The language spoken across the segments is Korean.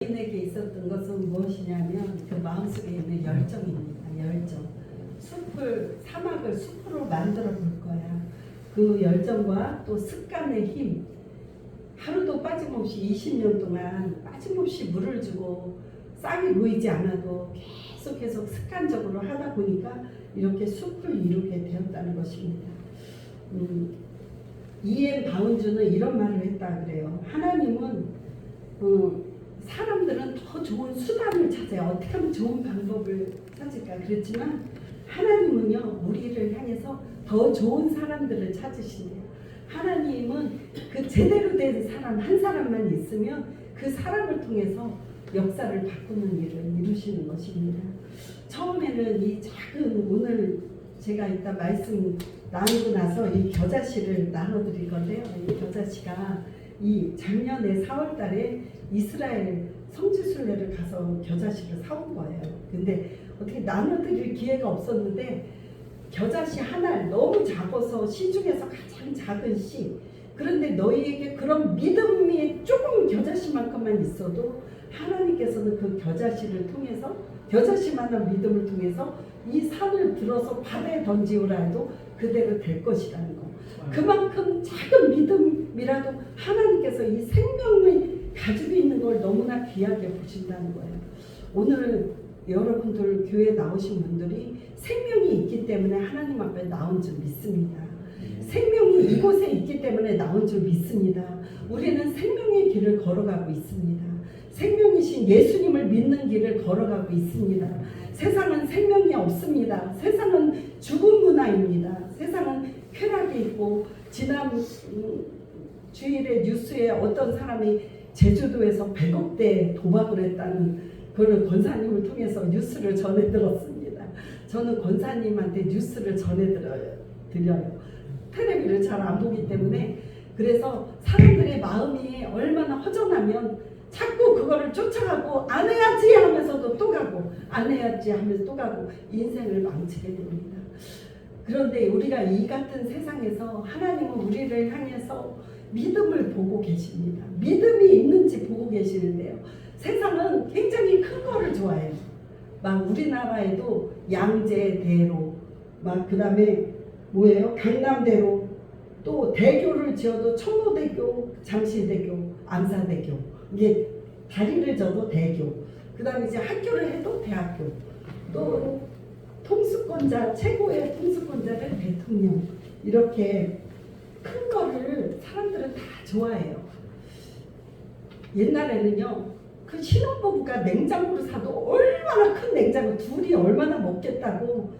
인에게 있었던 것은 무엇이냐면 그 마음속에 있는 열정입니다. 열정. 사막을 숲으로 만들어 볼 거야. 그 열정과 또 습관의 힘. 하루도 빠짐없이 20년 동안 빠짐없이 물을 주고 싹이 보이지 않아도 계속 습관적으로 하다 보니까 이렇게 숲을 이루게 되었다는 것입니다. 이엔 바운즈는 이런 말을 했다 그래요. 하나님은 사람들은 더 좋은 수단을 찾아요. 어떻게 하면 좋은 방법을 찾을까. 그렇지만 하나님은요, 우리를 향해서 더 좋은 사람들을 찾으신대요. 하나님은 그 제대로 된 사람 한 사람만 있으면 그 사람을 통해서 역사를 바꾸는 일을 이루시는 것입니다. 처음에는 이 작은, 오늘 제가 이따 말씀 나누고 나서 이 겨자씨를 나눠드릴 건데요. 이 겨자씨가 이 작년에 4월 달에 이스라엘 성지순례를 가서 겨자씨를 사온 거예요. 근데 어떻게 나눠드릴 기회가 없었는데 겨자씨 하나 너무 작아서 씨 중에서 가장 작은 씨. 그런데 너희에게 그런 믿음이 조금 겨자씨만큼만 있어도 하나님께서는 그 겨자씨를 통해서 겨자씨만한 믿음을 통해서 이 산을 들어서 바다에 던지오라 해도 그대로 될 것이라는 거. 그만큼 작은 믿음이라도 하나님께서 이 생명을 가지고 있는 걸 너무나 귀하게 보신다는 거예요. 오늘 여러분들 교회에 나오신 분들이 생명이 있기 때문에 하나님 앞에 나온 줄 믿습니다. 생명이 이곳에 있기 때문에 나온 줄 믿습니다. 우리는 생명의 길을 걸어가고 있습니다. 생명이신 예수님을 믿는 길을 걸어가고 있습니다. 세상은 생명이 없습니다. 세상은 죽은 문화입니다. 세상은 쾌락이 있고, 지난 주일에 뉴스에 어떤 사람이 제주도에서 100억대 도박을 했다는 그걸 권사님을 통해서 뉴스를 전해 들었습니다. 저는 권사님한테 뉴스를 전해드려요. 텔레비를 잘 안 보기 때문에. 그래서 사람들의 마음이 얼마나 허전하면 자꾸 그거를 쫓아가고 안 해야지 하면서도 또 가고 안 해야지 하면서 또 가고 인생을 망치게 됩니다. 그런데 우리가 이 같은 세상에서 하나님은 우리를 향해서 믿음을 보고 계십니다. 믿음이 있는지 보고 계시는데요. 세상은 굉장히 큰 거를 좋아해요. 막 우리나라에도 양재대로, 막 그 다음에 뭐예요? 강남대로, 또 대교를 지어도 청로대교, 잠실대교, 안사대교, 이게 다리를 져도 대교, 그 다음에 이제 학교를 해도 대학교, 또 통수권자, 최고의 통수권자를 대통령, 이렇게 큰 거를 사람들은 다 좋아해요. 옛날에는요, 그 신혼부부가 냉장고를 사도 얼마나 큰 냉장고, 둘이 얼마나 먹겠다고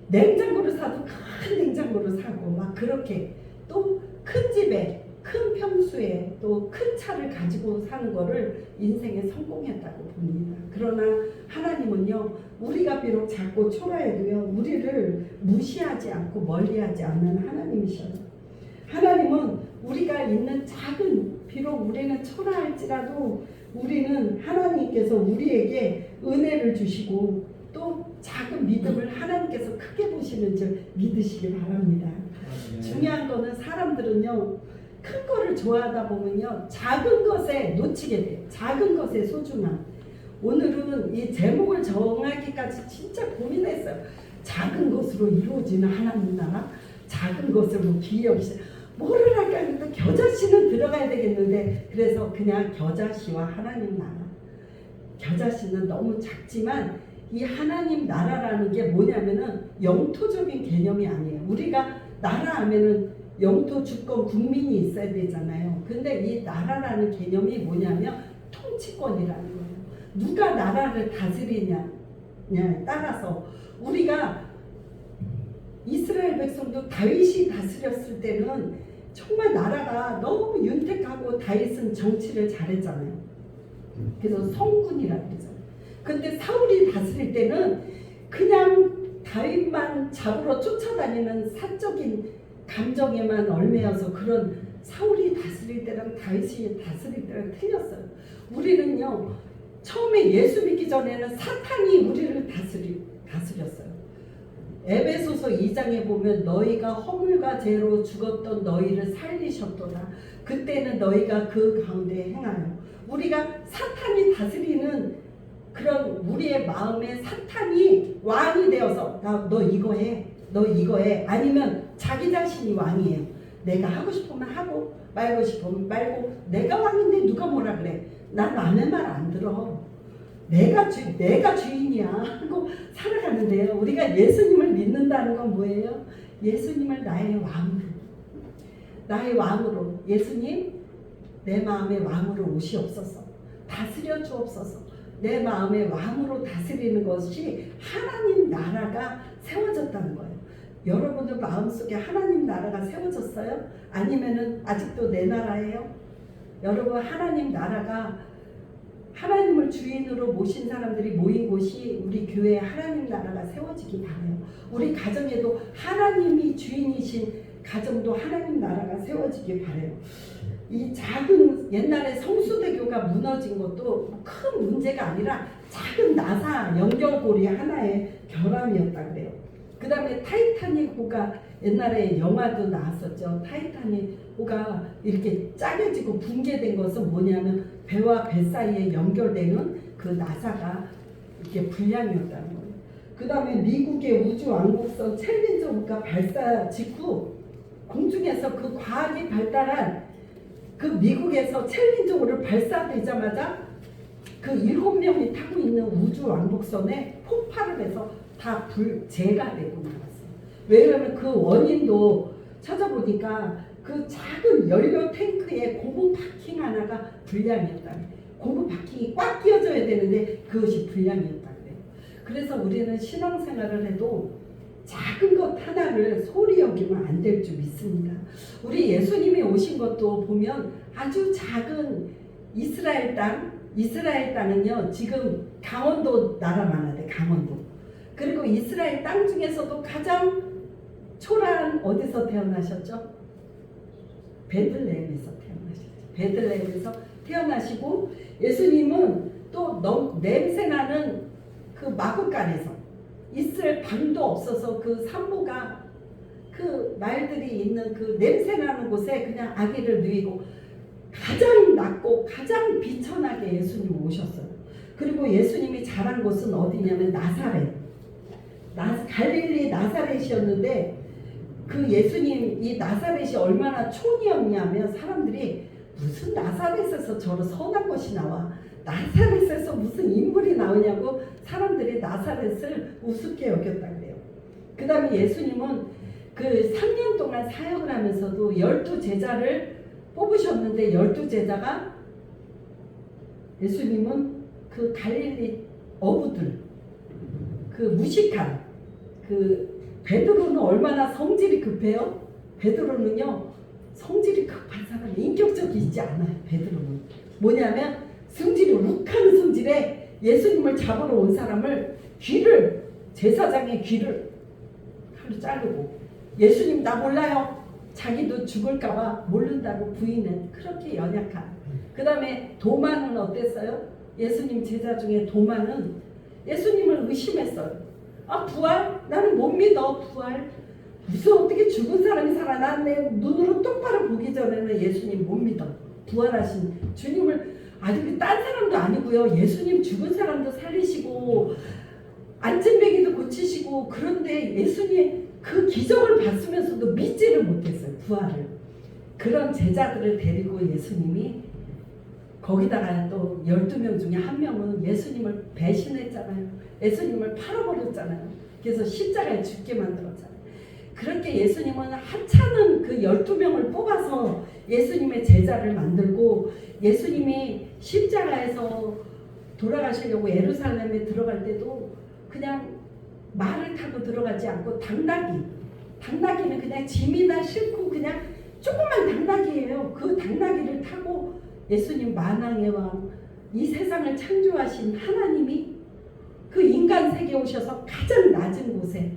냉장고를 사도 큰 냉장고를 사고 막 그렇게 또 큰 집에 큰 평수에 또 큰 차를 가지고 사는 거를 인생에 성공했다고 봅니다. 그러나 하나님은요, 우리가 비록 작고 초라해도요, 우리를 무시하지 않고 멀리하지 않는 하나님이셔요. 하나님은 우리가 있는 작은, 비록 우리는 초라할지라도 우리는 하나님께서 우리에게 은혜를 주시고 또 작은 믿음을 하나님께서 크게 보시는 줄 믿으시기 바랍니다. 중요한 거는 사람들은요, 큰 거를 좋아하다 보면요, 작은 것에 놓치게 돼요. 작은 것의 소중함. 오늘은 이 제목을 정하기까지 진짜 고민했어요. 작은 것으로 이루어지는 하나님 나라, 작은 것으로 기억시. 뭐를 할까 했는데 겨자씨는 들어가야 되겠는데, 그래서 그냥 겨자씨와 하나님 나라. 겨자씨는 너무 작지만 이 하나님 나라라는 게 뭐냐면은 영토적인 개념이 아니에요. 우리가 나라 하면은 영토, 주권, 국민이 있어야 되잖아요. 근데 이 나라라는 개념이 뭐냐면 통치권이라는 거예요. 누가 나라를 다스리냐에 따라서, 우리가 이스라엘 백성도 다윗이 다스렸을 때는 정말 나라가 너무 윤택하고 다윗은 정치를 잘했잖아요. 그래서 성군이라고 그러잖아요. 근데 사울이 다스릴 때는 그냥 다윗만 잡으러 쫓아다니는 사적인 감정에만 얽매여서, 그런 사울이 다스릴 때랑 다윗이 다스릴 때랑 틀렸어요. 우리는요, 처음에 예수 믿기 전에는 사탄이 우리를 다스렸어요. 에베소서 2장에 보면 너희가 허물과 죄로 죽었던 너희를 살리셨도다. 그때는 너희가 그 가운데 행하여. 우리가 사탄이 다스리는 그런 우리의 마음에 사탄이 왕이 되어서 너 이거 해, 너 이거 해. 아니면 자기 자신이 왕이에요. 내가 하고 싶으면 하고 말고 싶으면 말고 내가 왕인데 누가 뭐라 그래. 난 남의 말 안 들어. 내가 주인이야 하고 살아가는데요. 우리가 예수님을 믿는다는 건 뭐예요? 예수님을 나의 왕으로 예수님 내 마음의 왕으로 오시옵소서. 다스려 주옵소서. 내 마음의 왕으로 다스리는 것이 하나님 나라가 세워졌다는 거예요. 여러분들 마음속에 하나님 나라가 세워졌어요? 아니면은 아직도 내 나라예요? 여러분 하나님 나라가 하나님을 주인으로 모신 사람들이 모인 곳이 우리 교회에 하나님 나라가 세워지기 바라요. 우리 가정에도 하나님이 주인이신 가정도 하나님 나라가 세워지기 바라요. 이 작은 옛날에 성수대교가 무너진 것도 큰 문제가 아니라 작은 나사 연결고리 하나의 결함이었다 그래요. 그 다음에 타이타닉 호가 옛날에 영화도 나왔었죠. 타이타닉 호가 이렇게 짜겨지고 붕괴된 것은 뭐냐면 배와 배 사이에 연결되는 그 나사가 이렇게 불량이었다는 거예요. 그 다음에 미국의 우주왕복선 챌린저 호가 발사 직후 공중에서 그 과학이 발달한 그 미국에서 챌린저호를 발사되자마자 그 7명이 타고 있는 우주왕복선에 폭발을 해서 다 불재가 되고 나왔어요. 왜냐하면 그 원인도 찾아보니까 그 작은 연료 탱크에 고무 파킹 하나가 불량이었다. 고무 파킹이 꽉 끼워져야 되는데 그것이 불량이었다 그래요. 그래서 우리는 신앙생활을 해도 작은 것 하나를 소홀히 여기면 안 될 줄 믿습니다. 우리 예수님이 오신 것도 보면 아주 작은 이스라엘 땅은요 지금 강원도 나라만 하대. 강원도. 그리고 이스라엘 땅 중에서도 가장 초라한 어디서 태어나셨죠? 베들레헴에서 태어나셨죠. 베들레헴에서 태어나시고 예수님은 또 냄새나는 그 마구간에서 있을 방도 없어서 그 산모가 그 말들이 있는 그 냄새나는 곳에 그냥 아기를 누이고 가장 낮고 가장 비천하게 예수님 오셨어요. 그리고 예수님이 자란 곳은 어디냐면 나사렛. 갈릴리 나사렛이었는데 그 예수님 이 나사렛이 얼마나 촌이었냐면 사람들이 무슨 나사렛에서 저런 선한 것이 나와. 나사렛에서 무슨 인물이 나오냐고 사람들이 나사렛을 우습게 여겼다 그래요. 그 다음에 예수님은 그 3년 동안 사역을 하면서도 12제자를 뽑으셨는데 12제자가 예수님은 그 갈릴리 어부들 그 무식한 그 베드로는 얼마나 성질이 급해요? 베드로는요 성질이 급한 사람이 인격적이지 않아요. 베드로는 뭐냐면 성질이 욱하는 성질에 예수님을 잡으러 온 사람을 제사장의 귀를 칼로 자르고 예수님 나 몰라요. 자기도 죽을까봐 모른다고 부인은 그렇게 연약한. 그 다음에 도마는 어땠어요? 예수님 제자 중에 도마는 예수님을 의심했어요. 아 부활? 나는 못 믿어 부활. 무슨 어떻게 죽은 사람이 살아났네. 눈으로 똑바로 보기 전에는 예수님 못 믿어. 부활하신 주님을 아직 딴 사람도 아니고요. 예수님 죽은 사람도 살리시고 안진뱅이도 고치시고 그런데 예수님 그 기적을 봤으면서도 믿지를 못했어요. 부활을. 그런 제자들을 데리고 예수님이 거기다가 또 12명 중에 한 명은 예수님을 배신했잖아요. 예수님을 팔아버렸잖아요. 그래서 십자가에 죽게 만들었잖아요. 그렇게 예수님은 하찮은 그 12명을 뽑아서 예수님의 제자를 만들고 예수님이 십자가에서 돌아가시려고 예루살렘에 들어갈 때도 그냥 말을 타고 들어가지 않고 당나귀는 그냥 짐이나 싣고 그냥 조그만 당나귀예요. 그 당나귀를 타고 예수님 만왕의 왕 이 세상을 창조하신 하나님이 그 인간 세계에 오셔서 가장 낮은 곳에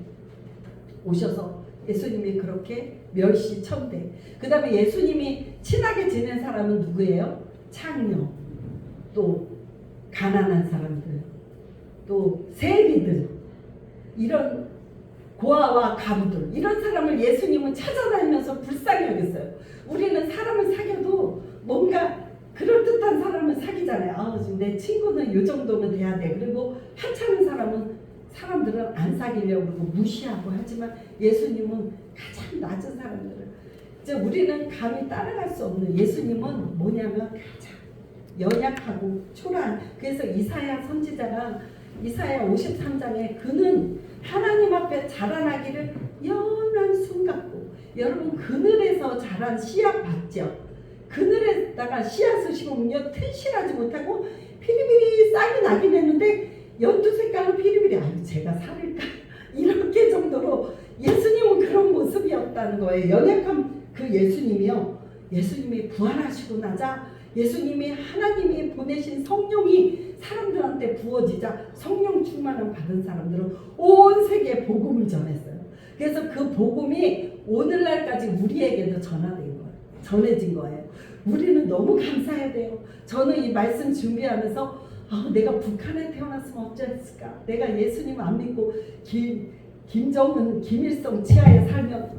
오셔서 예수님이 그렇게 멸시천대. 그 다음에 예수님이 친하게 지낸 사람은 누구예요? 창녀, 또 가난한 사람들, 또 세리들, 이런 고아와 가부들, 이런 사람을 예수님은 찾아다니면서 불쌍히 여겼어요. 우리는 사람을 사귀어도 뭔가 그럴듯한 사람은 사귀잖아요. 아, 지금 내 친구는 이 정도는 돼야 돼. 그리고 하찮은 사람들은 안 사귀려고 그러고 무시하고 하지만 예수님은 가장 낮은 사람들을 이제 우리는 감히 따라갈 수 없는 예수님은 뭐냐면 가장 연약하고 초라한 그래서 이사야 선지자가 이사야 53장에 그는 하나님 앞에 자라나기를 연한 순 같고 여러분 그늘에서 자란 씨앗 봤죠? 그늘에다가 씨앗을 심으면요 튼실하지 못하고 피리피리 싹이 나긴 했는데 연두 색깔로 피리피리 아니 제가 살을까 이렇게 정도로 예수님은 그런 모습이었다는 거예요. 연약한 그 예수님이요 예수님이 부활하시고 나자 예수님이 하나님이 보내신 성령이 사람들한테 부어지자 성령 충만을 받은 사람들은 온 세계에 복음을 전했어요. 그래서 그 복음이 오늘날까지 우리에게도 전해진 거예요. 우리는 너무 감사해야 돼요. 저는 이 말씀 준비하면서 내가 북한에 태어났으면 어쩌했을까? 내가 예수님 안 믿고 김정은, 김일성 치하에 살면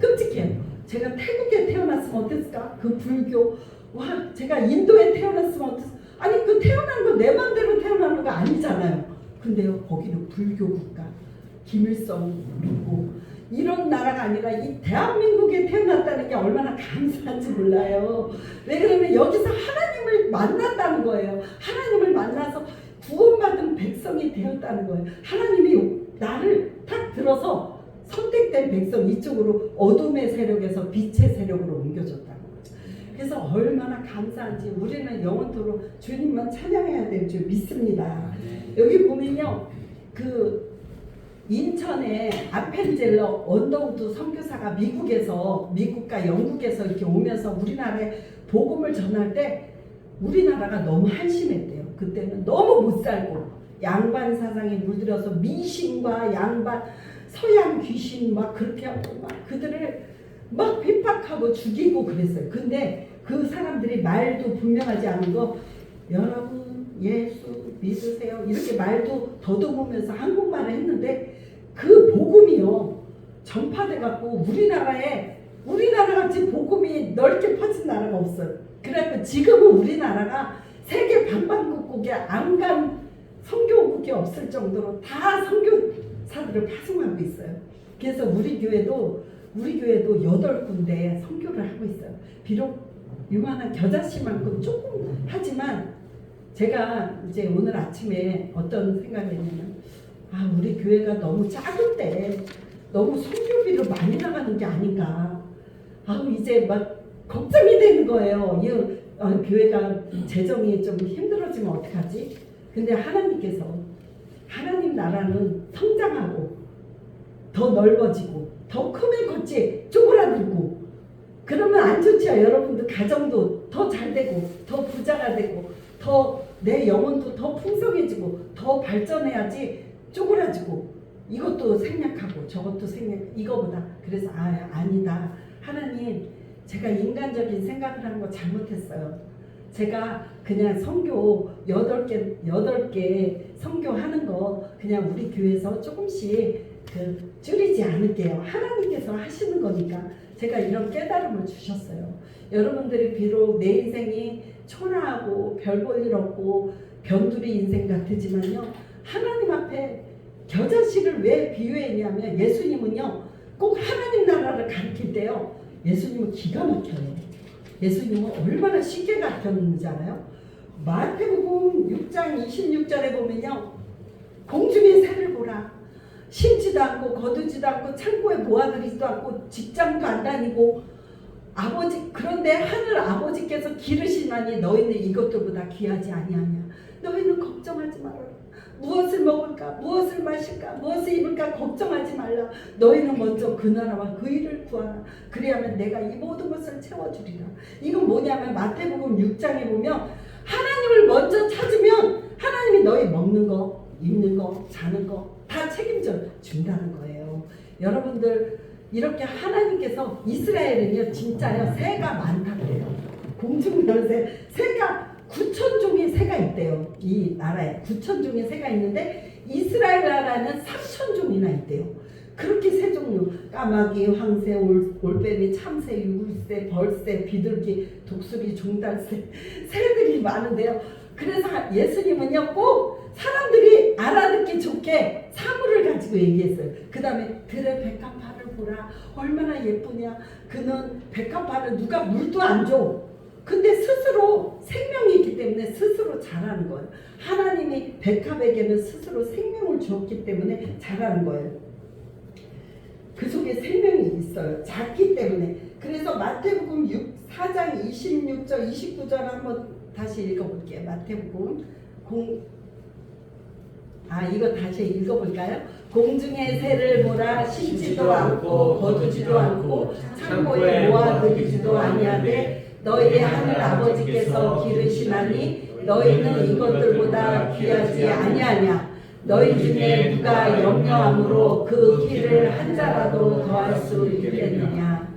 끔찍해요. 제가 태국에 태어났으면 어땠을까? 그 불교 와 제가 인도에 태어났으면 어땠을까? 아니 그 태어난 거 내 맘대로 태어나는 거 아니잖아요. 근데요 거기는 불교 국가 김일성 믿고 이런 나라가 아니라 이 대한민국에 태어났다는 게 얼마나 감사한지 몰라요. 왜 그러면 여기서 하나님을 만났다는 거예요. 하나님을 만나서 구원받은 백성이 되었다는 거예요. 하나님이 나를 탁 들어서 선택된 백성 이쪽으로 어둠의 세력에서 빛의 세력으로 옮겨줬다는 거예요. 그래서 얼마나 감사한지 우리는 영원토록 주님만 찬양해야 될 줄 믿습니다. 여기 보면요 그 인천에 아펜젤러 언더우드 선교사가 미국과 영국에서 이렇게 오면서 우리나라에 복음을 전할 때 우리나라가 너무 한심했대요. 그때는 너무 못 살고 양반 사상에 물들여서 미신과 양반 서양 귀신 막 그렇게 하고 막 그들을 막 핍박하고 죽이고 그랬어요. 근데 그 사람들이 말도 분명하지 않은 거 여러분 예수 믿으세요 이렇게 말도 더듬으면서 한국말을 했는데 그 복음이요 전파돼 갖고 우리나라 같이 복음이 넓게 퍼진 나라가 없어요. 그래갖고 지금은 우리나라가 세계 방방곡곡에 안 간 선교국이 없을 정도로 다 선교사들을 파송하고 있어요. 그래서 우리 교회도 8군데 선교를 하고 있어요. 비록 유만한 겨자씨만큼 조금 하지만 제가 이제 오늘 아침에 어떤 생각을 했냐면 우리 교회가 너무 작은데 너무 선교비로 많이 나가는 게 아닌가 이제 막 걱정이 되는 거예요. 교회가 재정이 좀 힘들어지면 어떡하지? 근데 하나님께서 하나님 나라는 성장하고 더 넓어지고 더 크면 컸지 쪼그라들고 그러면 안 좋죠. 여러분들 가정도 더 잘되고 더 부자가 되고 더 내 영혼도 더 풍성해지고 더 발전해야지 쪼그라지고 이것도 생략하고 저것도 이거보다 그래서 아니다. 하나님 제가 인간적인 생각을 하는 거 잘못했어요. 제가 그냥 선교 8개 선교하는 거 그냥 우리 교회에서 조금씩 줄이지 않을게요. 하나님께서 하시는 거니까 제가 이런 깨달음을 주셨어요. 여러분들이 비록 내 인생이 초라하고 별 볼 일 없고 변두리 인생 같으지만요. 하나님 앞에 겨자씨를 왜 비유했냐면 예수님은요. 꼭 하나님 나라를 가르칠 때요. 예수님은 기가 막혀요. 예수님은 얼마나 쉽게 가르쳤는지 알아요? 마태복음 6장 26절에 보면요. 공중의 새를 보라. 심지도 않고 거두지도 않고 창고에 모아들이지도 않고 직장도 안 다니고 그런데 하늘 아버지께서 기르시나니 너희는 이것들보다 귀하지 아니하냐. 너희는 걱정하지 마라. 무엇을 먹을까 무엇을 마실까 무엇을 입을까 걱정하지 말라. 너희는 먼저 그 나라와 그 일을 구하라. 그리하면 내가 이 모든 것을 채워주리라. 이건 뭐냐면 마태복음 6장에 보면 하나님을 먼저 찾으면 하나님이 너희 먹는 거 입는 거 자는 거 다 책임져 준다는 거예요. 여러분들 이렇게 하나님께서 이스라엘은요 진짜요 새가 많다 그래요. 공중면새 새가 9,000종의 새가 있대요. 이 나라에 9,000종의 새가 있는데 이스라엘 나라는 3,000종이나 있대요. 그렇게 새 종류, 까마귀, 황새, 올빼미, 참새, 유울새, 벌새, 비둘기, 독수리, 종달새, 새들이 많은데요. 그래서 예수님은요 꼭 사람들이 알아듣기 좋게 사물을 가지고 얘기했어요. 그 다음에 들의 백합화를 보라, 얼마나 예쁘냐. 그는 백합화를 누가 물도 안 줘. 근데 스스로 생명이 있기 때문에 스스로 자라는 거예요. 하나님이 백합에게는 스스로 생명을 주었기 때문에 자라는 거예요. 그 속에 생명이 있어요. 작기 때문에. 그래서 마태복음 4장 26절 29절 한번 다시 읽어볼게요. 마태복음 이거 다시 읽어볼까요? 공중의 새를 보라, 심지도 않고 거두지도 않고 창고에 모아두지도 아니하되 너희의 하늘 아버지께서 기르시나니 너희는 이것들보다 귀하지 아니하냐. 너희 중에 누가 염려함으로 그 길을 한 자라도 더할 수 있겠느냐.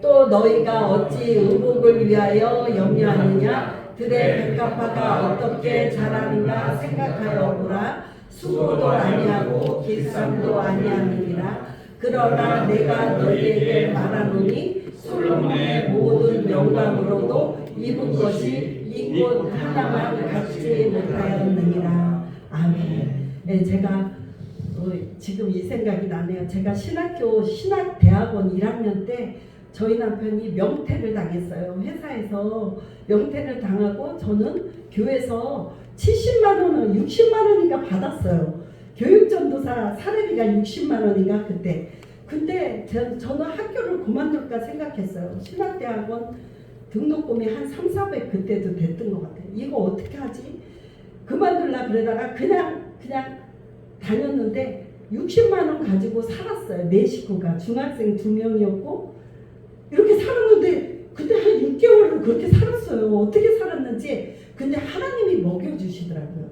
또 너희가 어찌 의복을 위하여 염려하느냐. 들의 백합화가 어떻게 자라는가 생각하여 보라. 수고도 아니하고 길쌈도 아니하느니라. 그러나 내가 너희에게 말하노니 솔로몬의 모든 영광으로도 입은 것이 이곳 하나만 갖지 못하였느니라. 아멘. 네, 제가 지금 이 생각이 나네요. 제가 신학대학원 1학년 때 저희 남편이 명퇴를 당했어요. 회사에서 명퇴를 당하고 저는 교회에서 70만 원을 60만 원인가 받았어요. 교육전도사 사례비가 60만 원인가 그때. 근데 저는 학교를 그만둘까 생각했어요. 신학대학원 등록금이 한 3,400 그때도 됐던 것 같아요. 이거 어떻게 하지? 그만둘라 그러다가 그냥 다녔는데 60만 원 가지고 살았어요. 내 식구가 중학생 2명이었고 이렇게 살았는데 그때 한 6개월을 그렇게 살았어요. 어떻게 살았는지. 근데 하나님이 먹여주시더라고요.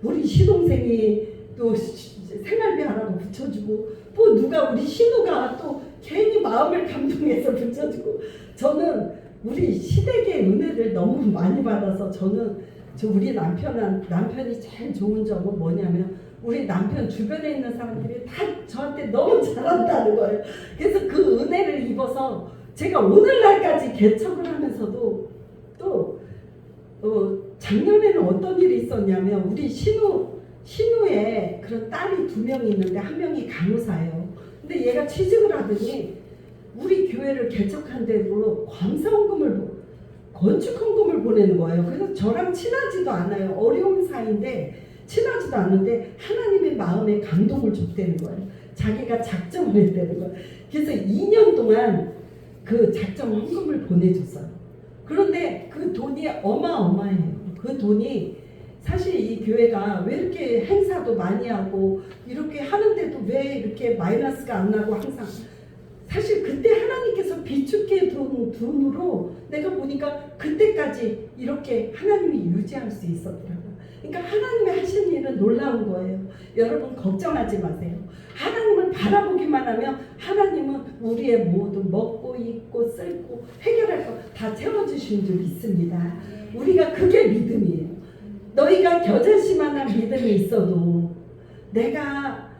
우리 시동생이 또 생활비 하라고 붙여주고 또 누가 우리 신우가 또 괜히 마음을 감동해서 붙여주고 저는 우리 시댁의 은혜를 너무 많이 받아서 우리 남편이 제일 좋은 점은 뭐냐면 우리 남편 주변에 있는 사람들이 다 저한테 너무 잘한다는 거예요. 그래서 그 은혜를 입어서 제가 오늘날까지 개척을 하면서도 또 작년에는 어떤 일이 있었냐면 우리 신우에 그런 딸이 2명이 있는데 한 명이 간호사예요. 근데 얘가 취직을 하더니 우리 교회를 개척한 데로 건축헌금을 보내는 거예요. 그래서 저랑 친하지도 않아요. 어려운 사이인데 친하지도 않은데 하나님의 마음에 감동을 줬다는 거예요. 자기가 작정을 했다는 거예요. 그래서 2년 동안 그 작정 헌금을 보내줬어요. 그런데 그 돈이 어마어마해요. 그 돈이 사실 이 교회가 왜 이렇게 행사도 많이 하고 이렇게 하는데도 왜 이렇게 마이너스가 안 나고 항상 사실 그때 하나님께서 비축해 둔 돈으로 내가 보니까 그때까지 이렇게 하나님이 유지할 수 있었더라고요. 그러니까 하나님이 하신 일은 놀라운 거예요. 여러분 걱정하지 마세요. 하나님을 바라보기만 하면 하나님은 우리의 모든 먹고 입고 쓸고 해결할 거 다 채워주신 줄 믿습니다. 우리가 그게 믿음이에요. 너희가 겨자씨만한 믿음이 있어도 내가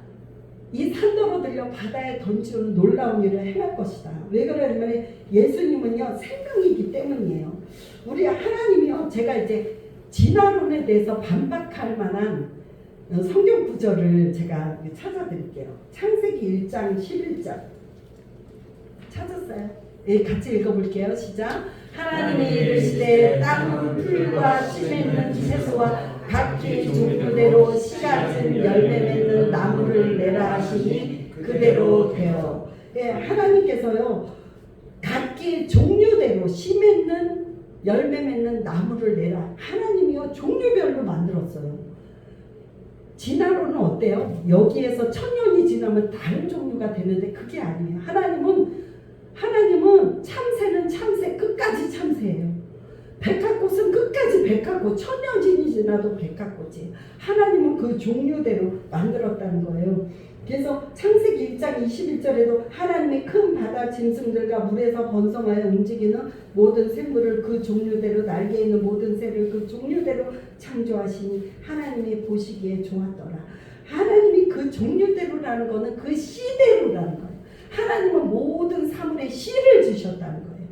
이 산더러 들려 바다에 던지는 놀라운 일을 행할 것이다. 왜 그러냐면 예수님은요 생명이기 때문이에요. 우리 하나님이요 제가 이제 진화론에 대해서 반박할 만한 성경 구절을 제가 찾아드릴게요. 창세기 1장 11절 찾았어요? 예, 같이 읽어볼게요. 시작. 하나님이 이르시되 땅은 풀과 씨 맺는 채소와 각기 종류대로 씨 가진 열매 맺는 나무를 내라 하시니 그대로 되어. 예, 하나님께서요 각기 종류대로 씨 맺는 열매 맺는 나무를 내라. 하나님이요 종류별로 만들었어요. 진화론은 어때요? 여기에서 1000년이 지나면 다른 종류가 되는데 그게 아니에요. 하나님은 참새는 참새 끝까지 참새예요. 백합꽃은 끝까지 백합꽃, 1000년이 지나도 백합꽃이에요. 하나님은 그 종류대로 만들었다는 거예요. 그래서 창세기 1장 21절에도 하나님의 큰 바다 짐승들과 물에서 번성하여 움직이는 모든 생물을 그 종류대로 날개 있는 모든 새를 그 종류대로 창조하시니 하나님이 보시기에 좋았더라. 하나님이 하나님 그 종류대로라는 거는 그 씨대로라는 거예요. 하나님은 모든 사물에 씨를 주셨다는 거예요.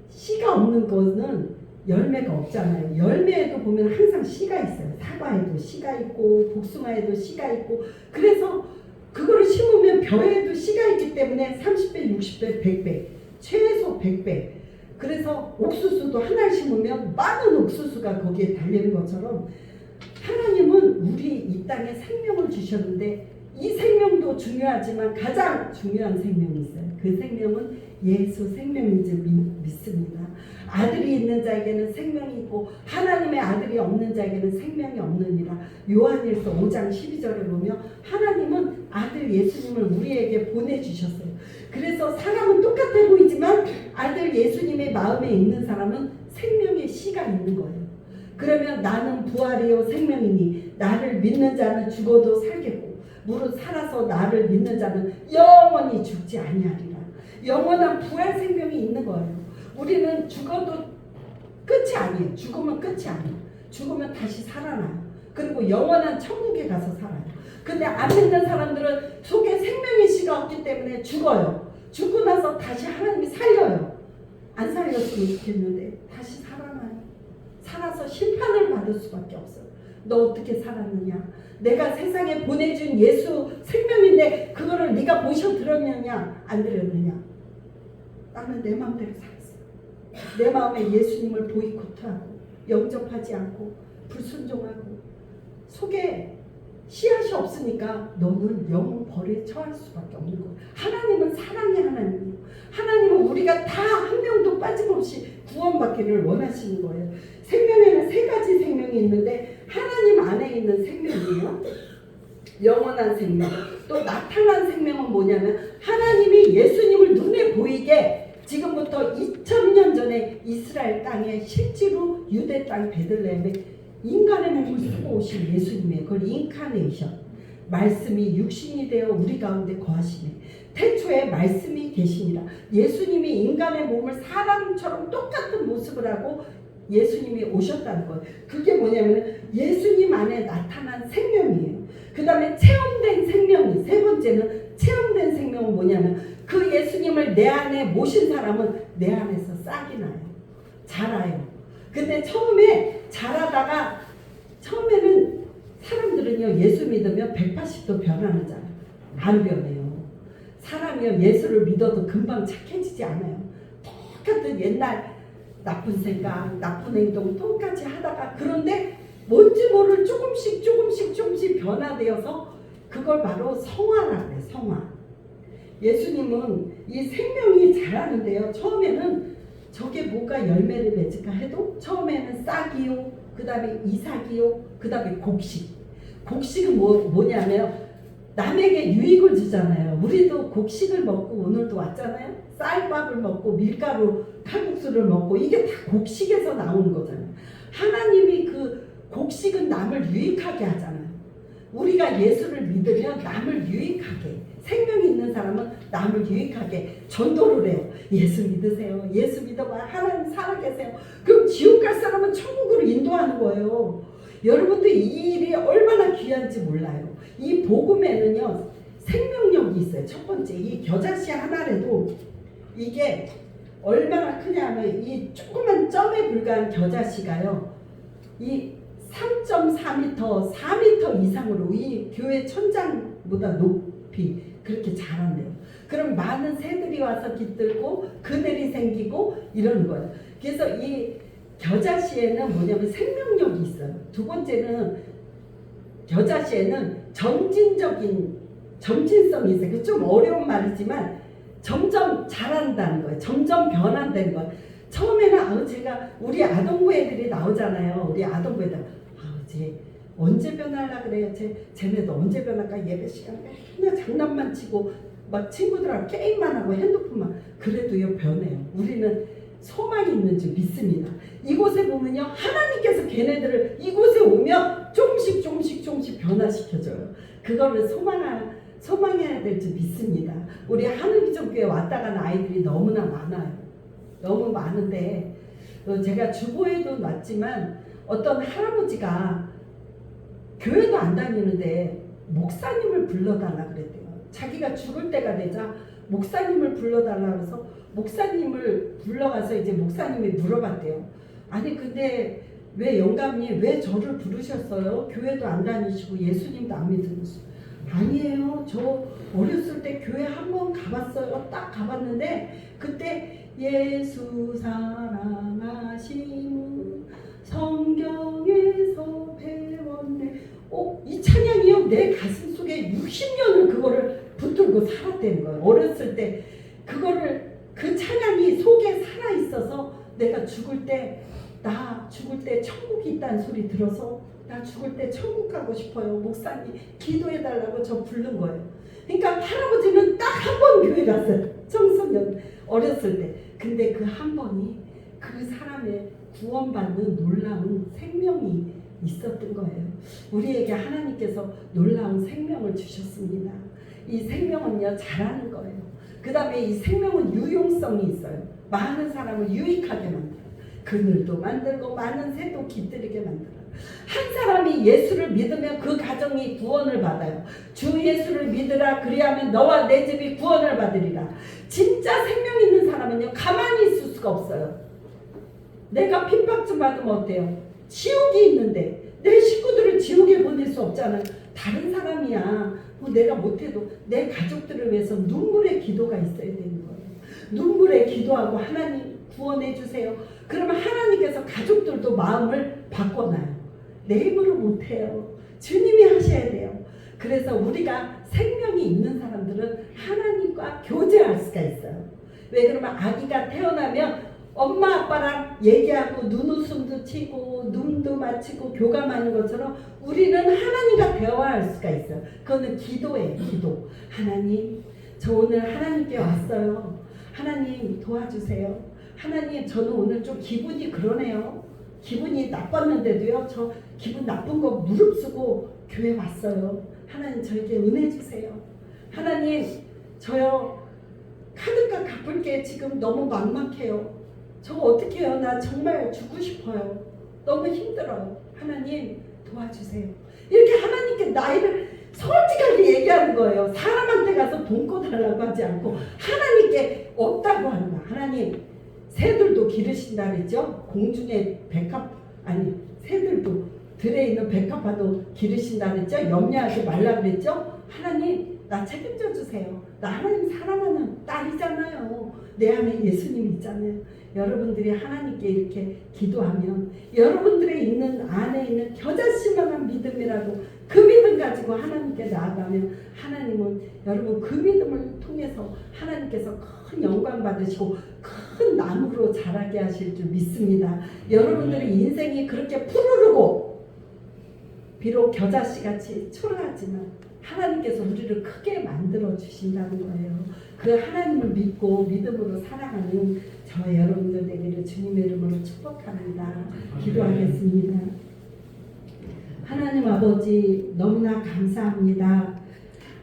씨가 없는 거는 열매가 없잖아요. 열매에도 보면 항상 씨가 있어요. 사과에도 씨가 있고 복숭아에도 씨가 있고, 그래서 그거를 심으면 벼에도 씨가 있기 때문에 30배, 60배, 100배, 최소 100배. 그래서 옥수수도 하나를 심으면 많은 옥수수가 거기에 달리는 것처럼 하나님은 우리 이 땅에 생명을 주셨는데, 이 생명도 중요하지만 가장 중요한 생명이 있어요. 그 생명은 예수 생명인 줄 믿습니다. 아들이 있는 자에게는 생명이 있고 하나님의 아들이 없는 자에게는 생명이 없느니라. 요한일서 5장 12절에 보면 하나님은 아들 예수님을 우리에게 보내주셨어요. 그래서 사람은 똑같아 보이지만 아들 예수님의 마음에 있는 사람은 생명의 씨가 있는 거예요. 그러면 나는 부활이요 생명이니 나를 믿는 자는 죽어도 살겠고 무릇 살아서 나를 믿는 자는 영원히 죽지 아니하리라. 영원한 부활 생명이 있는 거예요. 우리는 죽어도 끝이 아니에요. 죽으면 끝이 아니에요. 죽으면 다시 살아나요. 그리고 영원한 천국에 가서 살아요. 근데 안 믿는 사람들은 속에 생명의 씨가 없기 때문에 죽어요. 죽고 나서 다시 하나님이 살려요. 안 살렸으면 좋겠는데 다시 살아나요. 살아서 심판을 받을 수밖에 없어요. 너 어떻게 살았느냐? 내가 세상에 보내준 예수 생명인데 그거를 네가 모셔 들었느냐 안 들었느냐? 나는 내 마음대로 살았어. 내 마음에 예수님을 보이콧하고 영접하지 않고 불순종하고 속에 씨앗이 없으니까 너는 영원 벌에 처할 수밖에 없는 거예요. 하나님은 사랑의 하나님이에요. 하나님은 우리가 다 한 명도 빠짐없이 구원받기를 원하시는 거예요. 생명에는 세 가지 생명이 있는데 하나님 안에 있는 생명이에요. 영원한 생명. 또 나타난 생명은 뭐냐면 하나님이 예수님을 눈에 보이게 지금부터 2000년 전에 이스라엘 땅에 실제로 유대 땅 베들레헴에 인간의 몸을 쓰고 오신 예수님의 그걸 인카네이션, 말씀이 육신이 되어 우리 가운데 거하시네. 태초에 말씀이 계시니라. 예수님이 인간의 몸을 사람처럼 똑같은 모습을 하고 예수님이 오셨다는 거예요. 그게 뭐냐면 예수님 안에 나타난 생명이에요. 그 다음에 체험된 생명이, 세 번째는 체험된 생명은 뭐냐면 그 예수님을 내 안에 모신 사람은 내 안에서 싹이 나요. 자라요. 근데 처음에 자라다가 처음에는 사람들은요 예수 믿으면 180도 변하잖아요. 안 변해요. 사람이요 예수를 믿어도 금방 착해지지 않아요. 똑같은 옛날 나쁜 생각, 나쁜 행동 똑같이 하다가 그런데 뭔지 모를 조금씩 변화되어서 그걸 바로 성화라고 해요. 성화. 예수님은 이 생명이 자라는데요. 처음에는 저게 뭐가 열매를 맺을까 해도 처음에는 싹이요, 그 다음에 이삭이요, 그 다음에 곡식. 곡식은 뭐냐면 남에게 유익을 주잖아요. 우리도 곡식을 먹고 오늘도 왔잖아요. 쌀밥을 먹고 밀가루 칼국수를 먹고 이게 다 곡식에서 나오는 거잖아요. 하나님이 그 곡식은 남을 유익하게 하잖아요. 우리가 예수를 믿으면 남을 유익하게, 생명이 있는 사람은 남을 유익하게 전도를 해요. 예수 믿으세요. 예수 믿어봐. 하나님 살아계세요. 그럼 지옥 갈 사람은 천국으로 인도하는 거예요. 여러분들 이 일이 얼마나 귀한지 몰라요. 이 복음에는요 생명력이 있어요. 첫 번째 이 겨자씨 하나라도 이게 얼마나 크냐면 이 조그만 점에 불과한 겨자씨가요 이 3.4m, 4m 이상으로 이 교회 천장보다 높이 그렇게 자란대요. 그럼 많은 새들이 와서 깃들고 그늘이 생기고 이러는 거예요. 그래서 이 겨자씨에는 뭐냐면 생명력이 있어요. 두 번째는 겨자씨에는 점진성이 있어요. 그 좀 어려운 말이지만 점점 자란다는 거예요. 점점 변한다는 거예요. 처음에는 제가 우리 아동부 애들이 나오잖아요. 우리 아동부 애들 쟤 언제 변하려고 그래요. 쟤네도 언제 변할까. 예배 시간에 그냥 장난만 치고 막 친구들하고 게임만 하고 핸드폰만 그래도요 변해요. 우리는 소망이 있는 줄 믿습니다. 이곳에 보면요 하나님께서 걔네들을 이곳에 오면 조금씩 변화시켜줘요. 그거를 소망해야 될 줄 믿습니다. 우리 하늘기적교회 왔다 간 아이들이 너무나 많아요. 너무 많은데 제가 주보에도 놨지만 어떤 할아버지가 교회도 안 다니는데 목사님을 불러달라 그랬대요. 자기가 죽을 때가 되자 목사님을 불러달라 그래서 목사님을 불러가서 이제 목사님이 물어봤대요. 아니 근데 왜 영감님 왜 저를 부르셨어요? 교회도 안 다니시고 예수님도 안 믿으시고. 아니에요. 저 어렸을 때 교회 한 번 가봤어요. 딱 가봤는데 그때 예수 사랑하시는 성경에서 배웠네. 이 찬양이요 내 가슴 속에 60년을 그거를 붙들고 살았다는 거예요. 어렸을 때 그거를 그 찬양이 속에 살아 있어서 내가 죽을 때 나 죽을 때 천국이 있다는 소리 들어서 나 죽을 때 천국 가고 싶어요. 목사님 기도해달라고 저 부른 거예요. 그러니까 할아버지는 딱 한 번 교회 갔어요. 청소년 어렸을 때. 근데 그 한 번이 그 사람의 구원받는 놀라운 생명이 있었던 거예요. 우리에게 하나님께서 놀라운 생명을 주셨습니다. 이 생명은요 잘하는 거예요. 그 다음에 이 생명은 유용성이 있어요. 많은 사람을 유익하게 만들어요. 그늘도 만들고 많은 새도 깃들이게 만들어요. 한 사람이 예수를 믿으면 그 가정이 구원을 받아요. 주 예수를 믿으라 그리하면 너와 내 집이 구원을 받으리라. 진짜 생명 있는 사람은요 가만히 있을 수가 없어요. 내가 핍박 좀 받으면 어때요? 지옥이 있는데 내 식구들을 지옥에 보낼 수 없잖아요. 다른 사람이야 뭐 내가 못해도 내 가족들을 위해서 눈물의 기도가 있어야 되는 거예요. 눈물의 기도하고 하나님 구원해 주세요. 그러면 하나님께서 가족들도 마음을 바꿔놔요. 내 힘으로 못해요. 주님이 하셔야 돼요. 그래서 우리가 생명이 있는 사람들은 하나님과 교제할 수가 있어요. 왜 그러면 아기가 태어나면 엄마 아빠랑 얘기하고 눈웃음도 치고 눈도 맞추고 교감하는 것처럼 우리는 하나님과 대화할 수가 있어요. 그거는 기도예요. 기도. 하나님 저 오늘 하나님께 왔어요. 하나님 도와주세요. 하나님 저는 오늘 좀 기분이 그러네요. 기분이 나빴는데도요 저 기분 나쁜 거 무릅쓰고 교회 왔어요. 하나님 저에게 은혜 주세요. 하나님 저요 카드값 갚을 게 지금 너무 막막해요. 저거 어떻게 해요? 나 정말 죽고 싶어요. 너무 힘들어요. 하나님 도와주세요. 이렇게 하나님께 나이를 솔직하게 얘기하는 거예요. 사람한테 가서 돈 꺼달라고 하지 않고 하나님께 없다고 하는 거야. 하나님 새들도 기르신다 그랬죠? 공중에 백합 아니 새들도 들에 있는 백합화도 기르신다 그랬죠? 염려하지 말라 그랬죠? 하나님 나 책임져 주세요. 나 하나님 사랑하는 딸이잖아요. 내 안에 예수님 있잖아요. 여러분들이 하나님께 이렇게 기도하면 여러분들의 있는 안에 있는 겨자씨만한 믿음이라도 그 믿음 가지고 하나님께 나아가면 하나님은 여러분 그 믿음을 통해서 하나님께서 큰 영광 받으시고 큰 나무로 자라게 하실 줄 믿습니다. 여러분들의 인생이 그렇게 푸르르고 비록 겨자씨같이 초라하지만 하나님께서 우리를 크게 만들어 주신다는 거예요. 그 하나님을 믿고 믿음으로 살아가는 저 여러분들 되기를 주님의 이름으로 축복합니다. 기도하겠습니다. 하나님 아버지 너무나 감사합니다.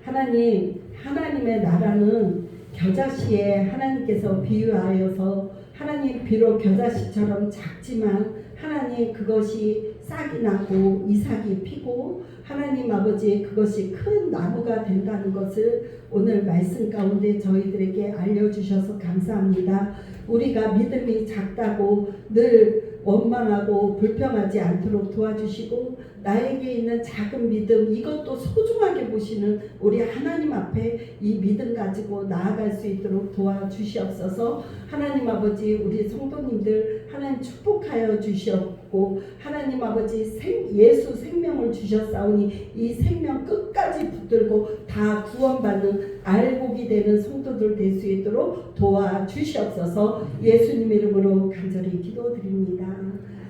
하나님 하나님의 나라는 겨자씨에 하나님께서 비유하여서 하나님 비록 겨자씨처럼 작지만 하나님 그것이 싹이 나고 이삭이 피고 하나님 아버지 그것이 큰 나무가 된다는 것을 오늘 말씀 가운데 저희들에게 알려주셔서 감사합니다. 우리가 믿음이 작다고 늘 원망하고 불평하지 않도록 도와주시고 나에게 있는 작은 믿음 이것도 소중하게 보시는 우리 하나님 앞에 이 믿음 가지고 나아갈 수 있도록 도와주시옵소서. 하나님 아버지 우리 성도님들 하나님 축복하여 주시옵고 하나님 아버지 예수 생명을 주셨사오니 이 생명 끝까지 붙들고 다 구원받는 알복이 되는 성도들 될 수 있도록 도와주시옵소서. 예수님 이름으로 간절히 기도드립니다.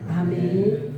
아멘.